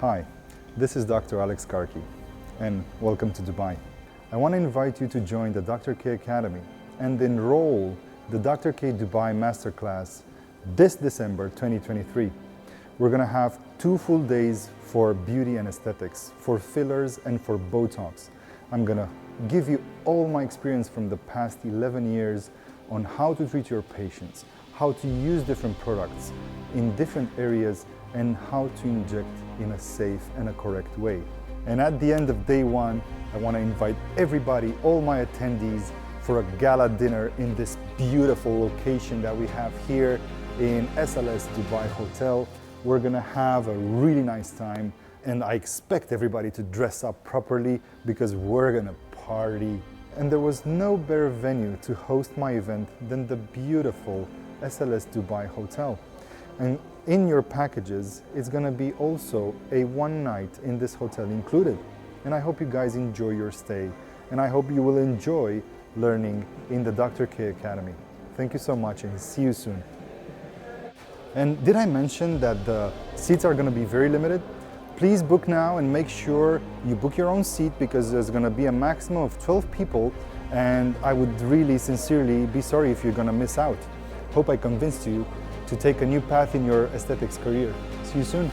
Hi, this is Dr. Alex Karki, and welcome to Dubai. I want to invite you to join the DR.K Academy and enroll the DR.K Dubai Masterclass this December 2023. We're going to have 2 full days for beauty and aesthetics, for fillers and for Botox. I'm going to give you all my experience from the past 11 years on how to treat your patients, how to use different products in different areas, and how to inject in a safe and a correct way. And at the end of day 1, I want to invite everybody, all my attendees, for a gala dinner in this beautiful location that we have here in SLS Dubai Hotel. We're gonna have a really nice time, and I expect everybody to dress up properly because we're gonna party. And there was no better venue to host my event than the beautiful SLS Dubai Hotel. And in your packages, it's gonna be also a 1 night in this hotel included. And I hope you guys enjoy your stay, and I hope you will enjoy learning in the DR.K Academy. Thank you so much, and see you soon. And did I mention that the seats are gonna be very limited? Please book now and make sure you book your own seat, because there's gonna be a maximum of 12 people, and I would really sincerely be sorry if you're gonna miss out. Hope I convinced you to take a new path in your aesthetics career. See you soon.